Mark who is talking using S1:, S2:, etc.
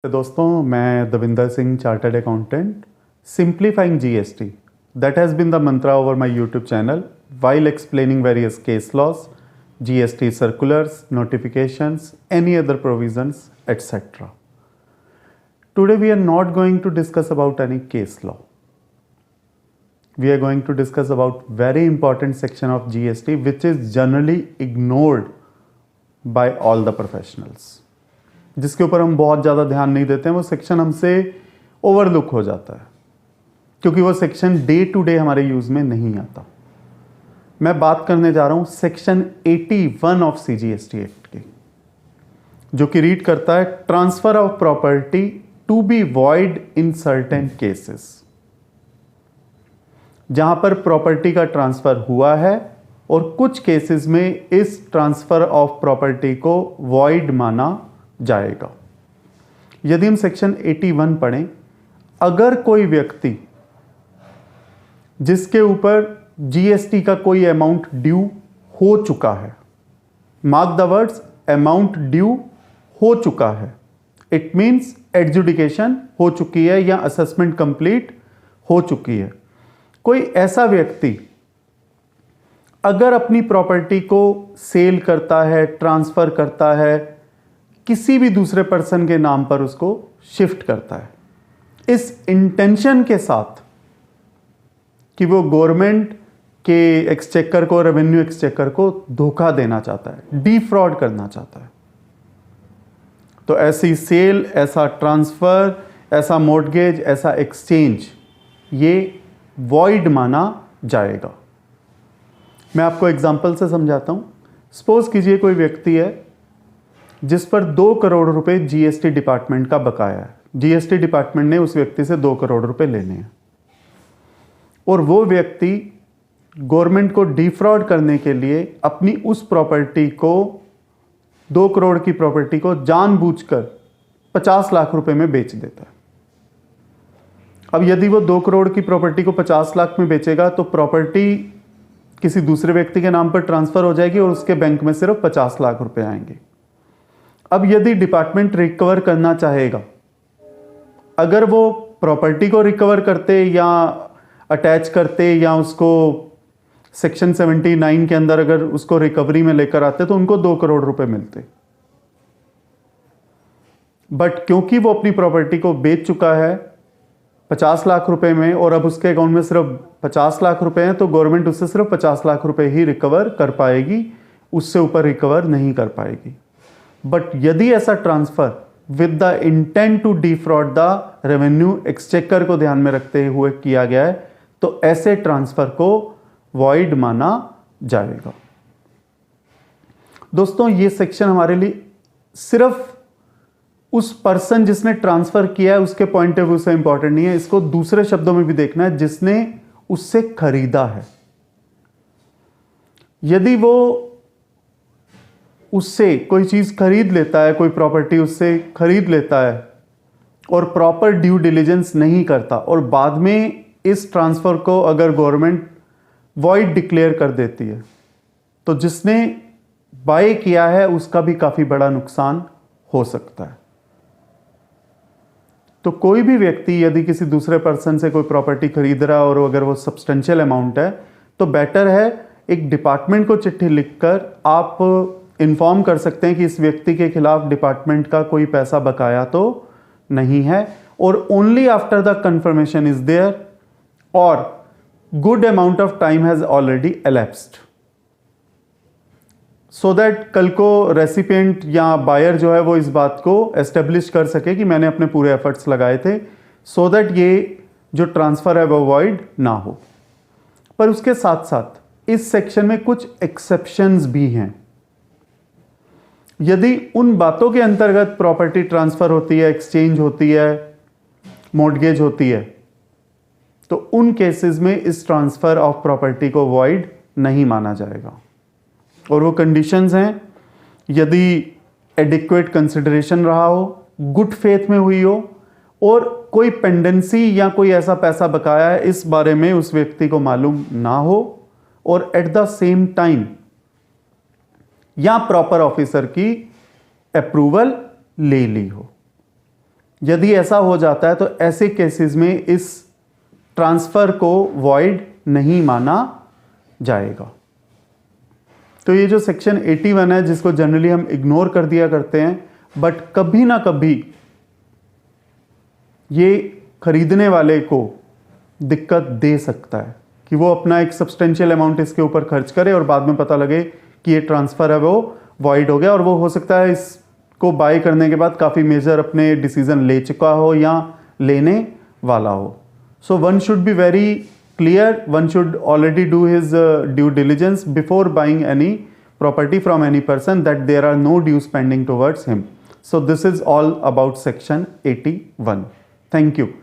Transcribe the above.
S1: तो दोस्तों, मैं Davinder Singh, chartered accountant, simplifying GST, that has been the mantra over my YouTube channel while explaining various case laws, GST circulars, notifications, any other provisions, etc. Today we are not going to discuss about any case law. We are going to discuss about very important section of GST which is generally ignored by all the professionals. जिसके ऊपर हम बहुत ज़्यादा ध्यान नहीं देते हैं, वो सेक्शन हमसे ओवरलुक हो जाता है क्योंकि वो सेक्शन डे टू डे हमारे यूज़ में नहीं आता। मैं बात करने जा रहा हूँ सेक्शन 81 ऑफ CGST एक्ट की, जो कि रीड करता है transfer of property to be void in certain cases. जहां पर प्रॉपर्टी का ट्रांसफर हुआ है और कुछ केसेस में इस ट्रांसफर ऑफ प्रॉपर्टी को वॉइड माना जाएगा। यदि हम सेक्शन 81 पढ़ें, अगर कोई व्यक्ति जिसके ऊपर जीएसटी का कोई अमाउंट ड्यू हो चुका है, mark the words, amount due हो चुका है, इट मींस एडजुडिकेशन हो चुकी है या असेसमेंट कंप्लीट हो चुकी है। कोई ऐसा व्यक्ति अगर अपनी प्रॉपर्टी को सेल करता है, ट्रांसफर करता है, किसी भी दूसरे पर्सन के नाम पर उसको शिफ्ट करता है, इस इंटेंशन के साथ कि वो गवर्नमेंट के एक्सचेकर को, रेवेन्यू एक्सचेकर को धोखा देना चाहता है, डिफ्रॉड करना चाहता है, तो ऐसी सेल, ऐसा ट्रांसफर, ऐसा मॉर्टगेज, ऐसा एक्सचेंज ये वॉइड माना जाएगा। मैं आपको एग्जांपल से समझाता हूं। सपोज कीजिए कोई व्यक्ति है जिस पर 2 करोड़ रुपए जीएसटी डिपार्टमेंट का बकाया है। जीएसटी डिपार्टमेंट ने उस व्यक्ति से 2 करोड़ रुपए लेने हैं और वो व्यक्ति गवर्नमेंट को डिफ्रॉड करने के लिए अपनी उस प्रॉपर्टी को, 2 करोड़ की प्रॉपर्टी को जानबूझकर 50 लाख रुपए में बेच देता है। अब यदि वो 2 करोड़ की प्रॉपर्टी को 50 लाख में बेचेगा तो प्रॉपर्टी किसी दूसरे व्यक्ति के नाम पर ट्रांसफर हो जाएगी और उसके बैंक में सिर्फ 50 लाख रुपए आएंगे। अब यदि डिपार्टमेंट रिकवर करना चाहेगा, अगर वो प्रॉपर्टी को रिकवर करते या अटैच करते या उसको सेक्शन 79 के अंदर अगर उसको रिकवरी में लेकर आते तो उनको 2 करोड़ रुपए मिलते। बट क्योंकि वो अपनी प्रॉपर्टी को बेच चुका है 50 लाख रुपए में और अब उसके अकाउंट में सिर्फ 50 लाख रुपए हैं, तो गवर्नमेंट उससे सिर्फ 50 लाख रुपए ही रिकवर कर पाएगी, उससे ऊपर रिकवर नहीं कर पाएगी। बट यदि ऐसा transfer with the intent to defraud the revenue exchequer को ध्यान में रखते हुए किया गया है, तो ऐसे ट्रांसफर को वॉइड माना जाएगा। दोस्तों, ये सेक्शन हमारे लिए सिर्फ उस पर्सन जिसने ट्रांसफर किया है उसके पॉइंट ऑफ व्यू से इंपॉर्टेंट नहीं है, इसको दूसरे शब्दों में भी देखना है, जिसने उससे खरीदा है। यदि वो उससे कोई चीज खरीद लेता है, कोई प्रॉपर्टी उससे खरीद लेता है और प्रॉपर ड्यू डिलिजेंस नहीं करता और बाद में इस ट्रांसफर को अगर गवर्नमेंट वॉइड डिक्लेयर कर देती है, तो जिसने बाय किया है उसका भी काफी बड़ा नुकसान हो सकता है। तो कोई भी व्यक्ति यदि किसी दूसरे पर्सन से कोई प्रॉपर्टी खरीद रहा है और अगर वो सब्सटेंशियल अमाउंट है, तो बेटर है एक डिपार्टमेंट को चिट्ठी लिखकर आप इन्फॉर्म कर सकते हैं कि इस व्यक्ति के खिलाफ डिपार्टमेंट का कोई पैसा बकाया तो नहीं है, और only after the confirmation is there और good amount of time has already elapsed, so that कल को रेसिपिएंट या बायर जो है वो इस बात को एस्टेब्लिश कर सके कि मैंने अपने पूरे एफर्ट्स लगाए थे, सो दैट ये जो ट्रांसफर है वो वॉइड ना हो। पर उसके साथ साथ इस सेक्शन में कुछ एक्सेप्शंस भी हैं। यदि उन बातों के अंतर्गत प्रॉपर्टी ट्रांसफर होती है, एक्सचेंज होती है, मॉर्टगेज होती है, तो उन केसेस में इस ट्रांसफर ऑफ प्रॉपर्टी को वॉइड नहीं माना जाएगा। और वो कंडीशंस हैं, यदि एडिक्वेट कंसिडरेशन रहा हो, गुड फेथ में हुई हो और कोई पेंडेंसी या कोई ऐसा पैसा बकाया है इस बारे में उस व्यक्ति को मालूम ना हो और एट द सेम टाइम या प्रॉपर ऑफिसर की अप्रूवल ले ली हो। यदि ऐसा हो जाता है तो ऐसे केसेस में इस ट्रांसफर को वॉइड नहीं माना जाएगा। तो ये जो सेक्शन 81 है जिसको जनरली हम इग्नोर कर दिया करते हैं, बट कभी ना कभी ये खरीदने वाले को दिक्कत दे सकता है कि वो अपना एक सब्सटेंशियल अमाउंट इसके ऊपर खर्च करे और बाद में पता लगे कि ये ट्रांसफर है वो वॉइड हो गया, और वो हो सकता है इसको बाय करने के बाद काफ़ी मेजर अपने डिसीजन ले चुका हो या लेने वाला हो। So one should be very clear, one should already do his due diligence before buying any property from any person, that there are no dues pending towards him. So this is all about section 81. Thank you.